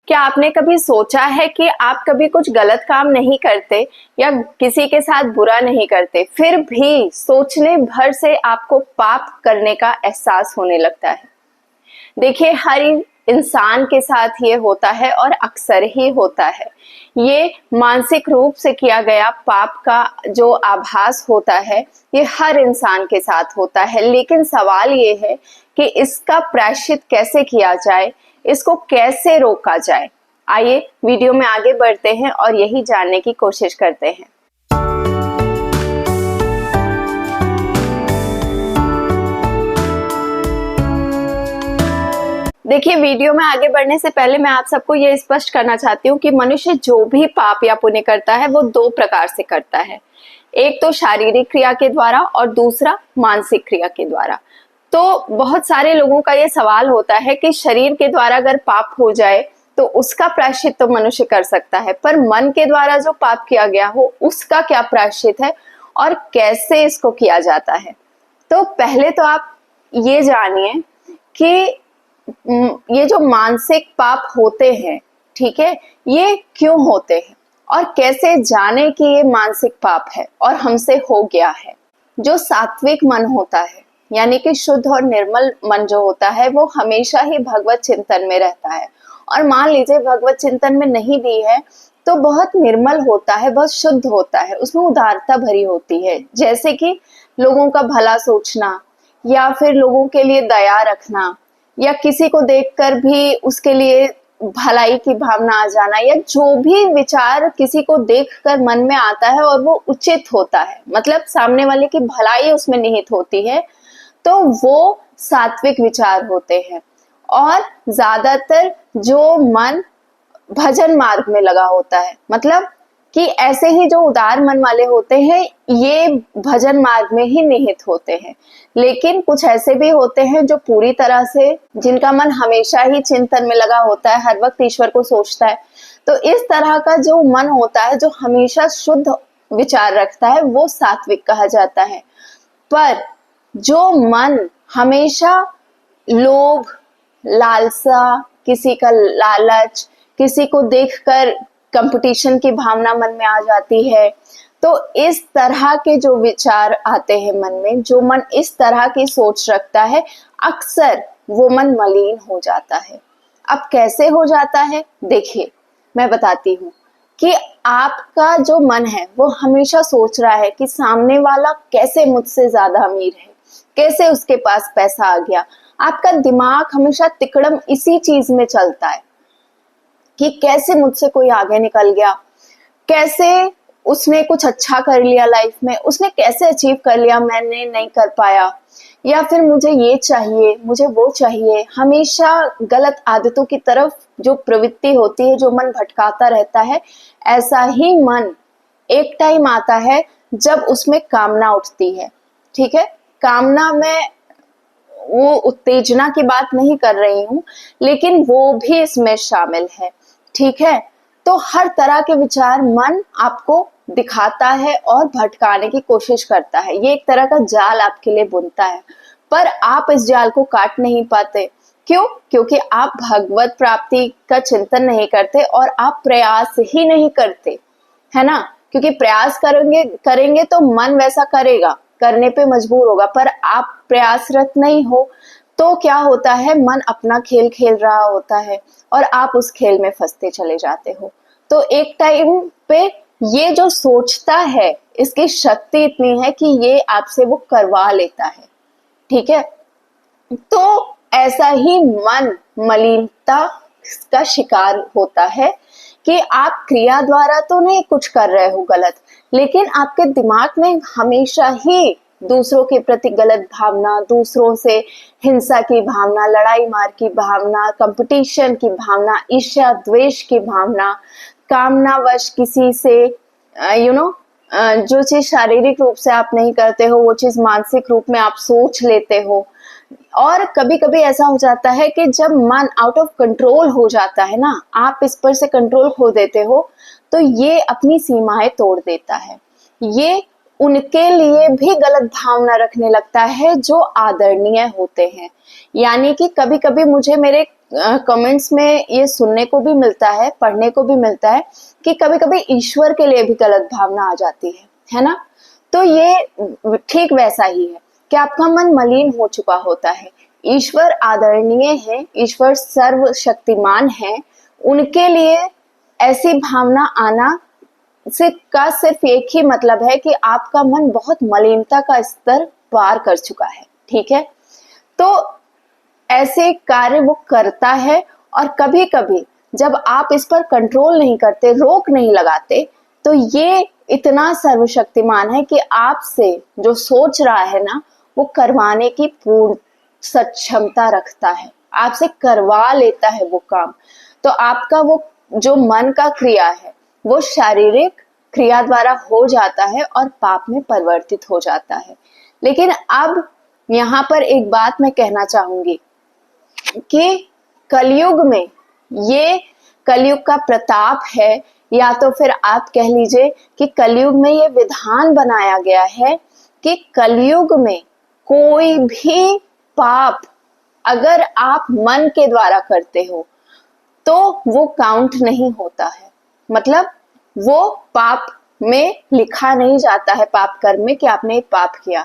क्या आपने कभी सोचा है कि आप कभी कुछ गलत काम नहीं करते या किसी के साथ बुरा नहीं करते, फिर भी सोचने भर से आपको पाप करने का एहसास होने लगता है? देखिए, हर इंसान के साथ ये होता है और अक्सर ही होता है। ये मानसिक रूप से किया गया पाप का जो आभास होता है, ये हर इंसान के साथ होता है। लेकिन सवाल ये है कि इसका प्रायश्चित कैसे किया जाए, इसको कैसे रोका जाए। आइए वीडियो में आगे बढ़ते हैं और यही जानने की कोशिश करते हैं। देखिए, वीडियो में आगे बढ़ने से पहले मैं आप सबको ये स्पष्ट करना चाहती हूँ कि मनुष्य जो भी पाप या पुण्य करता है वो दो प्रकार से करता है। एक तो शारीरिक क्रिया के द्वारा और दूसरा मानसिक क्रिया के द्वारा। तो बहुत सारे लोगों का ये सवाल होता है कि शरीर के द्वारा अगर पाप हो जाए तो उसका प्रायश्चित तो मनुष्य कर सकता है, पर मन के द्वारा जो पाप किया गया हो उसका क्या प्रायश्चित है और कैसे इसको किया जाता है। तो पहले तो आप ये जानिए कि ये जो मानसिक पाप होते हैं, ठीक है, ये क्यों होते हैं और कैसे जाने कि ये मानसिक पाप है और हमसे हो गया है। जो सात्विक मन होता है, यानी कि शुद्ध और निर्मल मन जो होता है, वो हमेशा ही भगवत चिंतन में रहता है। और मान लीजिए भगवत चिंतन में नहीं भी है तो बहुत निर्मल होता है, बहुत शुद्ध होता है, उसमें उदारता भरी होती है। जैसे कि लोगों का भला सोचना या फिर लोगों के लिए दया रखना या किसी को देखकर भी उसके लिए भलाई की भावना आ जाना, या जो भी विचार किसी को देखकर मन में आता है और वो उचित होता है, मतलब सामने वाले की भलाई उसमें निहित होती है, तो वो सात्विक विचार होते हैं। और ज्यादातर जो मन भजन मार्ग में लगा होता है, मतलब कि ऐसे ही जो उदार मन वाले होते हैं ये भजन मार्ग में ही निहित होते हैं। लेकिन कुछ ऐसे भी होते हैं जो पूरी तरह से, जिनका मन हमेशा ही चिंतन में लगा होता है, हर वक्त ईश्वर को सोचता है। तो इस तरह का जो मन होता है, जो हमेशा शुद्ध विचार रखता है, वो सात्विक कहा जाता है। पर जो मन हमेशा लोभ, लालसा, किसी का लालच, किसी को देखकर कंपटीशन की भावना मन में आ जाती है, तो इस तरह के जो विचार आते हैं मन में, जो मन इस तरह की सोच रखता है, अक्सर वो मन मलिन हो जाता है। अब कैसे हो जाता है, देखिए मैं बताती हूँ कि आपका जो मन है वो हमेशा सोच रहा है कि सामने वाला कैसे मुझसे ज्यादा अमीर है, कैसे उसके पास पैसा आ गया। आपका दिमाग हमेशा तिकड़म इसी चीज में चलता है कि कैसे मुझसे कोई आगे निकल गया, कैसे उसने कुछ अच्छा कर लिया लाइफ में, उसने कैसे अचीव कर लिया, मैंने नहीं कर पाया, या फिर मुझे ये चाहिए, मुझे वो चाहिए। हमेशा गलत आदतों की तरफ जो प्रवृत्ति होती है, जो मन भटकाता रहता है, ऐसा ही मन एक टाइम आता है जब उसमें कामना उठती है। ठीक है, कामना में वो उत्तेजना की बात नहीं कर रही हूँ, लेकिन वो भी इसमें शामिल है। ठीक है, तो हर तरह के विचार मन आपको दिखाता है और भटकाने की कोशिश करता है। ये एक तरह का जाल आपके लिए बुनता है, पर आप इस जाल को काट नहीं पाते। क्यों? क्योंकि आप भगवत प्राप्ति का चिंतन नहीं करते और आप प्रयास ही नहीं करते, है ना। क्योंकि प्रयास करेंगे तो मन वैसा करेगा, करने पे मजबूर होगा, पर आप प्रयासरत नहीं हो तो क्या होता है, मन अपना खेल खेल रहा होता है और आप उस खेल में फंसते चले जाते हो। तो एक टाइम पे ये जो सोचता है, इसकी शक्ति इतनी है कि ये आपसे वो करवा लेता है। ठीक है, तो ऐसा ही मन मलिनता का शिकार होता है कि आप क्रिया द्वारा तो नहीं कुछ कर रहे हो गलत, लेकिन आपके दिमाग में हमेशा ही दूसरों के प्रति गलत भावना, दूसरों से हिंसा की भावना, लड़ाई मार की भावना, कंपटीशन की भावना, ईर्ष्या द्वेष की भावना, कामनावश किसी से जो चीज शारीरिक रूप से आप नहीं करते हो वो चीज मानसिक रूप में आप सोच लेते हो। और कभी कभी ऐसा हो जाता है कि जब मन आउट ऑफ कंट्रोल हो जाता है ना, आप इस पर से कंट्रोल खो देते हो, तो ये अपनी सीमाएं तोड़ देता है। ये उनके लिए भी गलत भावना रखने लगता है जो आदरणीय होते हैं। यानी कि कभी कभी मुझे मेरे कमेंट्स में ये सुनने को भी मिलता है, पढ़ने को भी मिलता है कि कभी कभी ईश्वर के लिए भी गलत भावना आ जाती है ना। तो ये ठीक वैसा ही है कि आपका मन मलिन हो चुका होता है। ईश्वर आदरणीय है, ईश्वर सर्वशक्तिमान है, उनके लिए ऐसी भावना आना से का सिर्फ एक ही मतलब है कि आपका मन बहुत मलिनता का स्तर पार कर चुका है। ठीक है, तो ऐसे कार्य वो करता है, और कभी कभी जब आप इस पर कंट्रोल नहीं करते, रोक नहीं लगाते, तो ये इतना सर्वशक्तिमान है कि आपसे जो सोच रहा है ना, वो करवाने की पूर्ण सक्षमता रखता है, आपसे करवा लेता है वो काम। तो आपका वो जो मन का क्रिया है वो शारीरिक क्रिया द्वारा हो जाता है और पाप में परिवर्तित हो जाता है। लेकिन अब यहाँ पर एक बात मैं कहना चाहूंगी कि कलयुग में, ये कलयुग का प्रताप है, या तो फिर आप कह लीजिए कि कलयुग में ये विधान बनाया गया है कि कलयुग में कोई भी पाप अगर आप मन के द्वारा करते हो तो वो काउंट नहीं होता है। मतलब वो पाप में लिखा नहीं जाता है, पाप कर्म में, कि आपने पाप किया,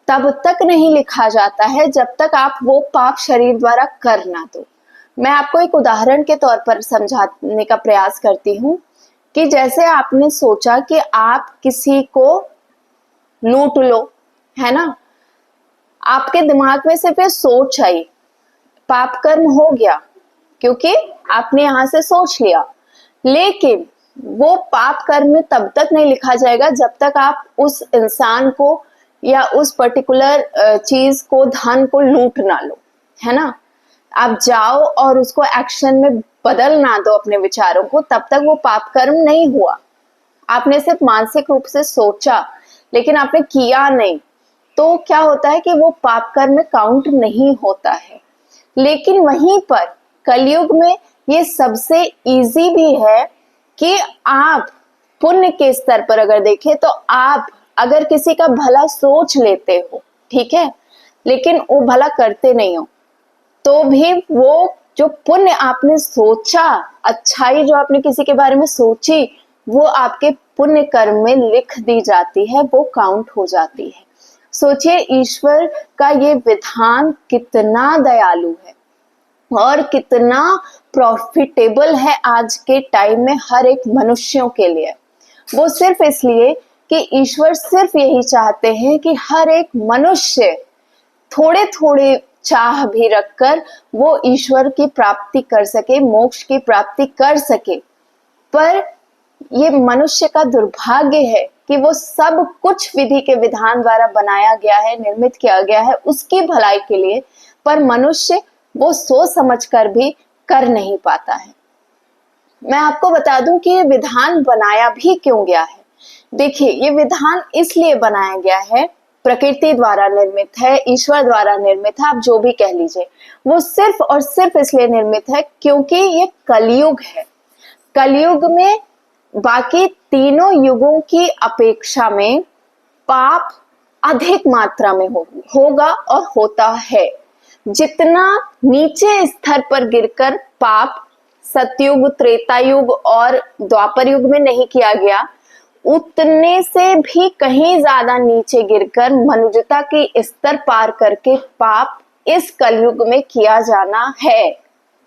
तब तक नहीं लिखा जाता है जब तक आप वो पाप शरीर द्वारा कर ना दो। मैं आपको एक उदाहरण के तौर पर समझाने का प्रयास करती हूँ कि जैसे आपने सोचा कि आप किसी को लूट लो, है ना, आपके दिमाग में सिर्फ ये सोच आई, पाप कर्म हो गया क्योंकि आपने यहां से सोच लिया। लेकिन वो पाप कर्म में तब तक नहीं लिखा जाएगा जब तक आप उस इंसान को या उस पर्टिकुलर चीज को, धन को लूट ना लो, है ना। आप जाओ और उसको एक्शन में बदल ना दो अपने विचारों को, तब तक वो पाप कर्म नहीं हुआ। आपने सिर्फ मानसिक रूप से सोचा लेकिन आपने किया नहीं, तो क्या होता है कि वो पाप कर्म में काउंट नहीं होता है। लेकिन वहीं पर कलयुग में ये सबसे इजी भी है कि आप पुण्य के स्तर पर अगर देखें तो आप अगर किसी का भला सोच लेते हो, ठीक है, लेकिन वो भला करते नहीं हो, तो भी वो जो पुण्य आपने सोचा, अच्छाई जो आपने किसी के बारे में सोची, वो आपके पुण्य कर्म में लिख दी जाती है, वो काउंट हो जाती है। सोचिए ईश्वर का ये विधान कितना दयालु है और कितना प्रॉफिटेबल है आज के टाइम में हर एक मनुष्यों के लिए। वो सिर्फ इसलिए कि ईश्वर सिर्फ यही चाहते हैं कि हर एक मनुष्य थोड़े थोड़े चाह भी रखकर वो ईश्वर की प्राप्ति कर सके, मोक्ष की प्राप्ति कर सके। पर ये मनुष्य का दुर्भाग्य है कि वो सब कुछ विधि के विधान द्वारा बनाया गया है, निर्मित किया गया है उसकी भलाई के लिए, पर मनुष्य वो सोच समझ कर भी कर नहीं पाता है। मैं आपको बता दूं कि ये विधान बनाया भी क्यों गया है। देखिए, ये विधान इसलिए बनाया गया है, प्रकृति द्वारा निर्मित है, ईश्वर द्वारा निर्मित है, आप जो भी कह लीजिए, वो सिर्फ और सिर्फ इसलिए निर्मित है क्योंकि ये कलयुग है। कलयुग में बाकी तीनों युगों की अपेक्षा में पाप अधिक मात्रा में होगा और होता है। जितना नीचे स्तर पर गिरकर पाप सतयुग, त्रेता युग और द्वापर युग में नहीं किया गया, उतने से भी कहीं ज्यादा नीचे गिरकर मनुष्यता की स्तर पार करके पाप इस कलयुग में किया जाना है।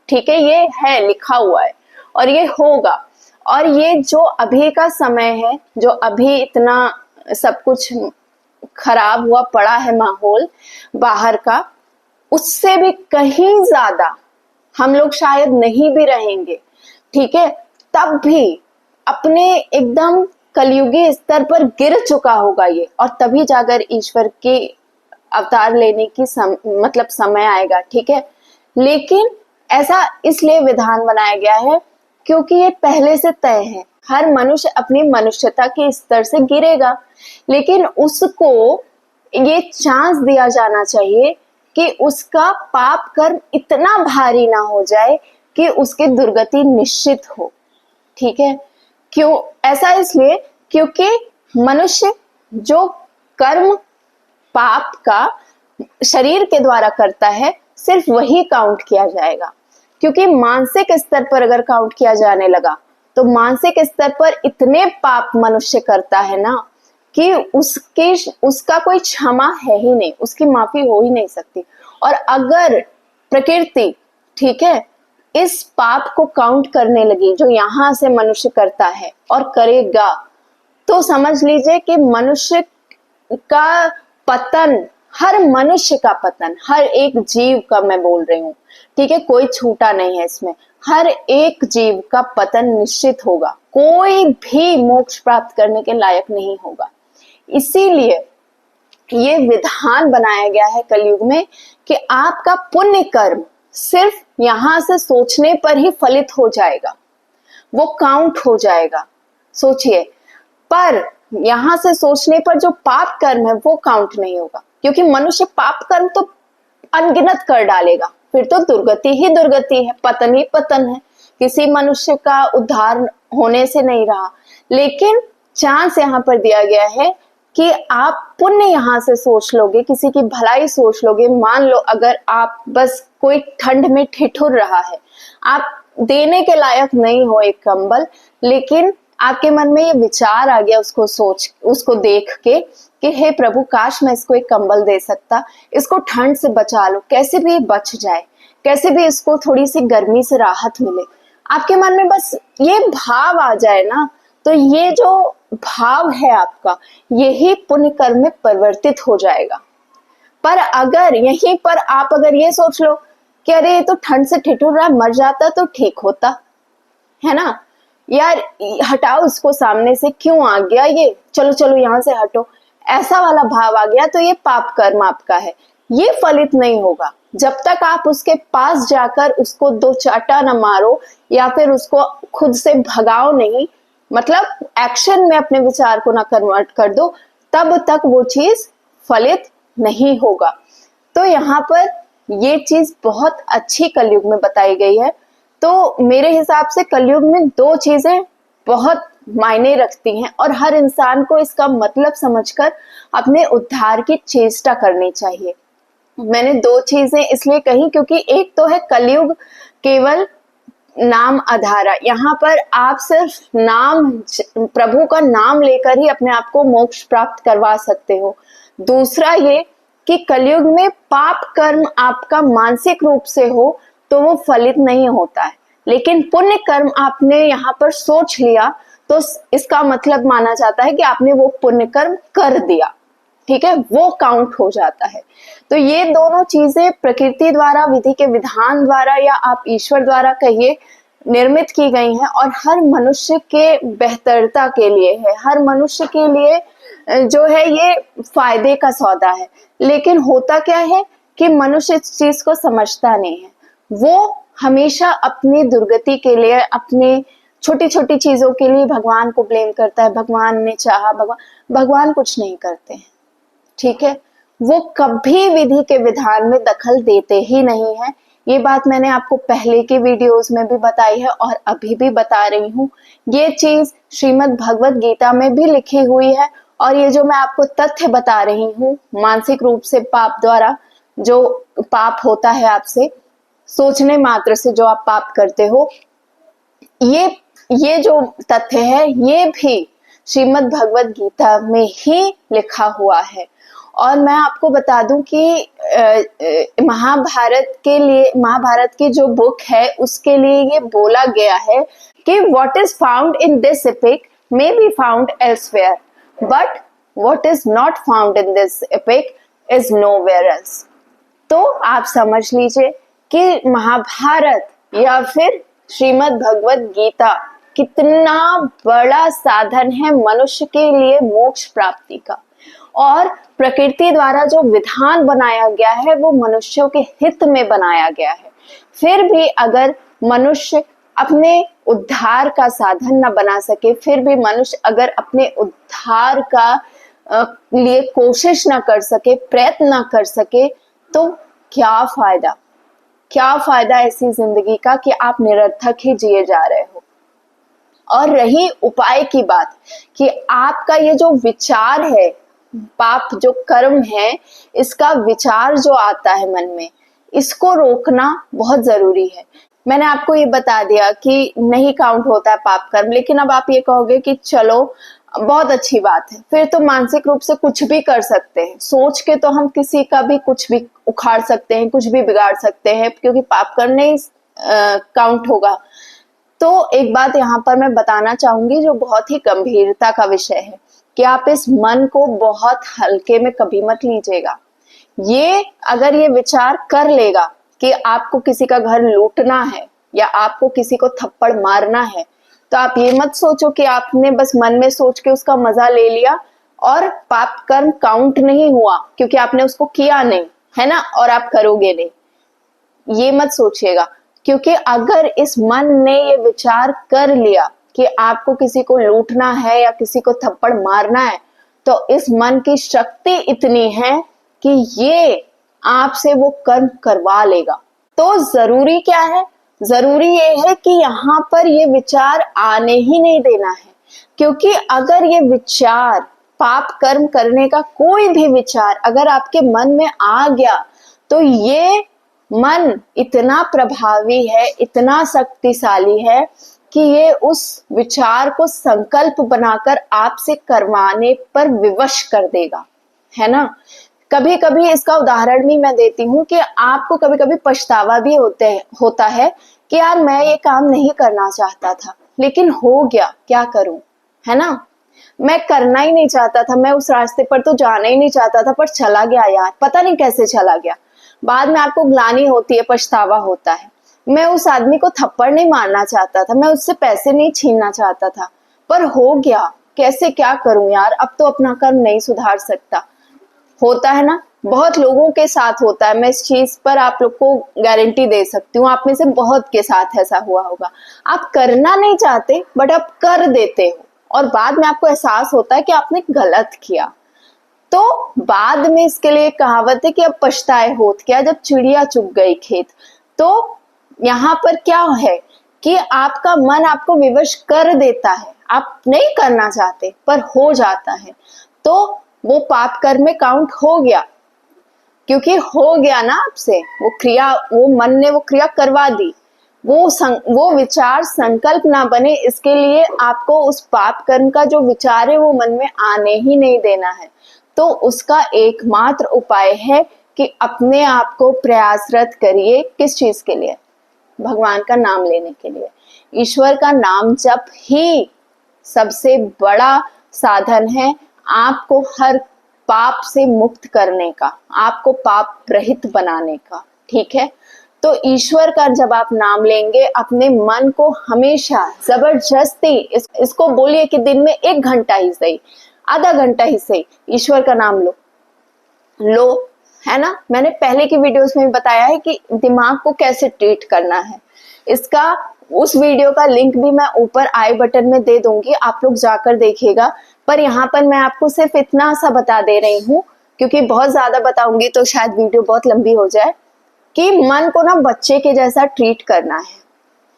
ठीक है, ये है, लिखा हुआ है और ये होगा। और ये जो अभी का समय है, जो अभी इतना सब कुछ खराब हुआ पड़ा है माहौल बाहर का, उससे भी कहीं ज्यादा हम लोग शायद नहीं भी रहेंगे, ठीक है, तब भी अपने एकदम कलयुगी स्तर पर गिर चुका होगा ये, और तभी जाकर ईश्वर के अवतार लेने की मतलब समय आएगा। ठीक है, लेकिन ऐसा इसलिए विधान बनाया गया है क्योंकि ये पहले से तय है, हर मनुष्य अपनी मनुष्यता के स्तर से गिरेगा, लेकिन उसको ये चांस दिया जाना चाहिए कि उसका पाप कर्म इतना भारी ना हो जाए कि उसकी दुर्गति निश्चित हो। ठीक है, क्यों ऐसा? इसलिए क्योंकि मनुष्य जो कर्म पाप का शरीर के द्वारा करता है सिर्फ वही काउंट किया जाएगा। क्योंकि मानसिक स्तर पर अगर काउंट किया जाने लगा तो मानसिक स्तर पर इतने पाप मनुष्य करता है ना कि उसका कोई क्षमा है ही नहीं, उसकी माफी हो ही नहीं सकती। और अगर प्रकृति, ठीक है, इस पाप को काउंट करने लगी जो यहां से मनुष्य करता है और करेगा, तो समझ लीजिए कि मनुष्य का पतन, हर मनुष्य का पतन, हर एक जीव का मैं बोल रही हूँ, ठीक है, कोई छूटा नहीं है इसमें, हर एक जीव का पतन निश्चित होगा, कोई भी मोक्ष प्राप्त करने के लायक नहीं होगा। इसीलिए ये विधान बनाया गया है कलयुग में कि आपका पुण्य कर्म सिर्फ यहां से सोचने पर ही फलित हो जाएगा, वो काउंट हो जाएगा, सोचिए। पर यहां से सोचने पर जो पाप कर्म है वो काउंट नहीं होगा, क्योंकि मनुष्य पाप कर्म तो अनगिनत कर डालेगा, फिर तो दुर्गति ही दुर्गति है, पतन ही पतन है, किसी मनुष्य का उद्धार होने से नहीं रहा। लेकिन चांस यहाँ पर दिया गया है कि आप पुण्य यहां से सोच लोगे, किसी की भलाई सोच लोगे। मान लो अगर आप बस कोई ठंड में ठिठुर रहा है, आप देने के लायक नहीं हो एक कंबल, लेकिन आपके मन में ये विचार आ गया उसको देख के कि हे प्रभु, काश मैं इसको एक कंबल दे सकता, इसको ठंड से बचा लो, कैसे भी बच जाए, कैसे भी इसको थोड़ी सी गर्मी से राहत मिले। आपके मन में बस ये भाव आ जाए ना, तो ये जो भाव है आपका, यही पुण्य कर्म में परिवर्तित हो जाएगा। पर अगर यहीं पर आप अगर ये सोच लो कि अरे ये तो ठंड से ठिठुर रहा, मर जाता तो ठीक होता है ना, यार हटाओ इसको सामने से, क्यों आ गया ये, चलो चलो यहाँ से हटो, ऐसा वाला भाव आ गया, तो ये पाप कर्म आपका है, ये फलित नहीं होगा। जब तक आप उसके पास जाकर उसको दो चाटा न मारो या फिर उसको खुद से भगाओ नहीं, मतलब एक्शन में अपने विचार को ना कन्वर्ट कर दो, तब तक वो चीज फलित नहीं होगा। तो यहाँ पर ये चीज बहुत अच्छी कलयुग में बताई गई है। तो मेरे हिसाब से कलयुग में दो चीजें बहुत मायने रखती हैं और हर इंसान को इसका मतलब समझकर अपने उद्धार की चेष्टा करनी चाहिए। मैंने दो चीजें इसलिए कही क्योंकि एक तो है कलयुग केवल नाम आधारा, यहाँ पर आप सिर्फ नाम, प्रभु का नाम लेकर ही अपने आप को मोक्ष प्राप्त करवा सकते हो। दूसरा ये कि कलयुग में पाप कर्म आपका मानसिक रूप से हो तो वो फलित नहीं होता है, लेकिन पुण्य कर्म आपने यहाँ पर सोच लिया तो इसका मतलब माना जाता है कि आपने वो पुण्य कर्म कर दिया, ठीक है, वो काउंट हो जाता है। तो ये दोनों चीजें प्रकृति द्वारा, विधि के विधान द्वारा या आप ईश्वर द्वारा कहिए, निर्मित की गई हैं और हर मनुष्य के बेहतरता के लिए है, हर मनुष्य के लिए जो है ये फायदे का सौदा है। लेकिन होता क्या है कि मनुष्य इस चीज को समझता नहीं है, वो हमेशा अपनी दुर्गति के लिए, अपनी छोटी छोटी चीजों के लिए भगवान को ब्लेम करता है, भगवान ने चाहा, भगवान कुछ नहीं करते हैं, ठीक है, वो कभी विधि के विधान में दखल देते ही नहीं है। ये बात मैंने आपको पहले की वीडियोस में भी बताई है और अभी भी बता रही हूँ। ये चीज श्रीमद् भगवत गीता में भी लिखी हुई है और ये जो मैं आपको तथ्य बता रही हूँ, मानसिक रूप से पाप द्वारा जो पाप होता है, आपसे सोचने मात्र से जो आप पाप करते हो, ये जो तथ्य है ये भी श्रीमद् भगवत गीता में ही लिखा हुआ है। और मैं आपको बता दूं कि महाभारत की जो बुक है उसके लिए ये बोला गया है कि what is found in this epic may be found elsewhere, but what is not found in this epic is nowhere else। तो आप समझ लीजिए कि महाभारत या फिर श्रीमद् भगवत गीता कितना बड़ा साधन है मनुष्य के लिए मोक्ष प्राप्ति का, और प्रकृति द्वारा जो विधान बनाया गया है वो मनुष्यों के हित में बनाया गया है। फिर भी अगर मनुष्य अपने उद्धार का साधन न बना सके, फिर भी मनुष्य अगर अपने उद्धार का लिए कोशिश न कर सके, प्रयत्न न कर सके, तो क्या फायदा, क्या फायदा ऐसी जिंदगी का कि आप निरर्थक ही जिए जा रहे हो। और रही उपाय की बात कि आपका ये जो विचार है, पाप जो कर्म है, इसका विचार जो आता है मन में, इसको रोकना बहुत जरूरी है। मैंने आपको ये बता दिया कि नहीं काउंट होता है पाप कर्म, लेकिन अब आप ये कहोगे कि चलो बहुत अच्छी बात है, फिर तो मानसिक रूप से कुछ भी कर सकते हैं, सोच के तो हम किसी का भी कुछ भी उखाड़ सकते हैं, कुछ भी बिगाड़ सकते हैं, क्योंकि पाप कर्म नहीं काउंट होगा। तो एक बात यहाँ पर मैं बताना चाहूंगी जो बहुत ही गंभीरता का विषय है, कि आप इस मन को बहुत हल्के में कभी मत लीजिएगा। ये अगर ये विचार कर लेगा कि आपको किसी का घर लूटना है या आपको किसी को थप्पड़ मारना है, तो आप ये मत सोचो कि आपने बस मन में सोच के उसका मजा ले लिया और पाप कर्म काउंट नहीं हुआ, क्योंकि आपने उसको किया नहीं है ना, और आप करोगे नहीं। ये मत सोचिएगा, क्योंकि अगर इस मन ने ये विचार कर लिया कि आपको किसी को लूटना है या किसी को थप्पड़ मारना है, तो इस मन की शक्ति इतनी है कि ये आपसे वो कर्म करवा लेगा। तो जरूरी क्या है? जरूरी ये है कि यहाँ पर ये विचार आने ही नहीं देना है, क्योंकि अगर ये विचार, पाप कर्म करने का कोई भी विचार अगर आपके मन में आ गया, तो ये मन इतना प्रभावी है, इतना शक्तिशाली है कि ये उस विचार को संकल्प बनाकर आपसे करवाने पर विवश कर देगा, है ना। कभी कभी इसका उदाहरण भी मैं देती हूँ कि आपको कभी कभी पछतावा भी होता है कि यार मैं ये काम नहीं करना चाहता था, लेकिन हो गया, क्या करूं, है ना। मैं करना ही नहीं चाहता था, मैं उस रास्ते पर तो जाना ही नहीं चाहता था, पर चला गया यार, पता नहीं कैसे चला गया। बाद में आपको ग्लानि होती है, पछतावा होता है। मैं उस आदमी को थप्पड़ नहीं मारना चाहता था, मैं उससे पैसे नहीं छीनना चाहता था, पर हो गया, कैसे क्या करूं यार, अब तो अपना कर्म नहीं सुधार सकता। होता है ना, बहुत लोगों के साथ होता है, मैं इस चीज पर आप लोग को गारंटी दे सकती हूँ, आप में से बहुत के साथ ऐसा हुआ होगा। आप करना नहीं चाहते बट आप कर देते हो, और बाद में आपको एहसास होता है कि आपने गलत किया। तो बाद में इसके लिए कहावत है कि अब पछताए होत क्या, जब चिड़िया चुग गई खेत। तो यहाँ पर क्या है कि आपका मन आपको विवश कर देता है, आप नहीं करना चाहते पर हो जाता है, तो वो पाप कर्म में काउंट हो गया, क्योंकि हो गया ना आपसे वो क्रिया, वो मन ने वो क्रिया करवा दी। वो विचार संकल्प ना बने, इसके लिए आपको उस पाप कर्म का जो विचार है वो मन में आने ही नहीं देना है। तो उसका एकमात्र उपाय है कि अपने आप को प्रयासरत करिए। किस चीज के लिए? भगवान का नाम लेने के लिए। ईश्वर का नाम जप ही सबसे बड़ा साधन है आपको हर पाप से मुक्त करने का, आपको पाप रहित बनाने का, ठीक है। तो ईश्वर का जब आप नाम लेंगे, अपने मन को हमेशा जबरदस्ती इसको बोलिए कि दिन में 1 घंटा ही सही, आधा घंटा ही सही, ईश्वर का नाम लो, है ना। मैंने पहले की वीडियोस में भी बताया है कि दिमाग को कैसे ट्रीट करना है। इसका उस वीडियो का लिंक भी मैं ऊपर आई बटन में दे दूंगी, आप लोग जाकर देखिएगा। पर यहाँ पर मैं आपको सिर्फ इतना सा बता दे रही हूँ, क्योंकि बहुत ज्यादा बताऊंगी तो शायद वीडियो बहुत लंबी हो जाए, कि मन को ना बच्चे के जैसा ट्रीट करना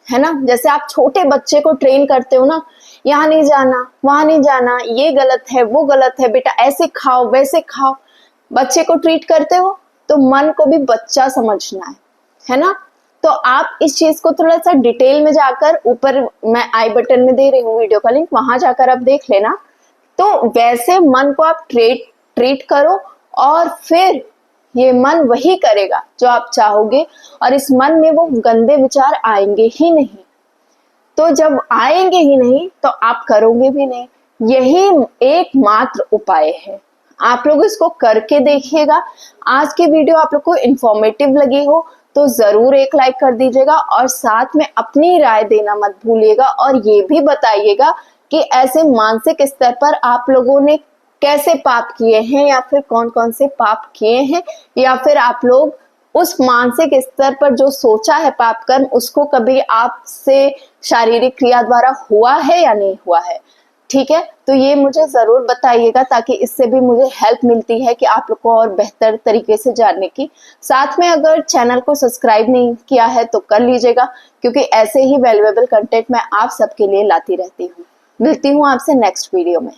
है ना। जैसे आप छोटे बच्चे को ट्रेन करते हो ना, यहाँ नहीं जाना, वहां नहीं जाना, ये गलत है, वो गलत है, बेटा ऐसे खाओ वैसे खाओ, बच्चे को ट्रीट करते हो, तो मन को भी बच्चा समझना है ना। तो आप इस चीज को थोड़ा सा डिटेल में जाकर, ऊपर मैं आई बटन में दे रही हूँ वीडियो का लिंक, वहां जाकर आप देख लेना। तो वैसे मन को आप ट्रीट करो, और फिर ये मन वही करेगा जो आप चाहोगे, और इस मन में वो गंदे विचार आएंगे ही नहीं। तो जब आएंगे ही नहीं तो आप करोगे भी नहीं। यही एकमात्र उपाय है, आप लोग इसको करके देखिएगा। आज की वीडियो आप लोग को इंफॉर्मेटिव लगी हो तो जरूर एक लाइक कर दीजिएगा, और साथ में अपनी राय देना मत भूलिएगा, और ये भी बताइएगा कि ऐसे मानसिक स्तर पर आप लोगों ने कैसे पाप किए हैं, या फिर कौन कौन से पाप किए हैं, या फिर आप लोग उस मानसिक स्तर पर जो सोचा है पाप कर्म, उसको कभी आपसे शारीरिक क्रिया द्वारा हुआ है या नहीं हुआ है, ठीक है। तो ये मुझे जरूर बताइएगा, ताकि इससे भी मुझे हेल्प मिलती है कि आप लोग को और बेहतर तरीके से जानने की। साथ में अगर चैनल को सब्सक्राइब नहीं किया है तो कर लीजिएगा, क्योंकि ऐसे ही वैल्यूएबल कंटेंट मैं आप सबके लिए लाती रहती हूँ। मिलती हूँ आपसे नेक्स्ट वीडियो में।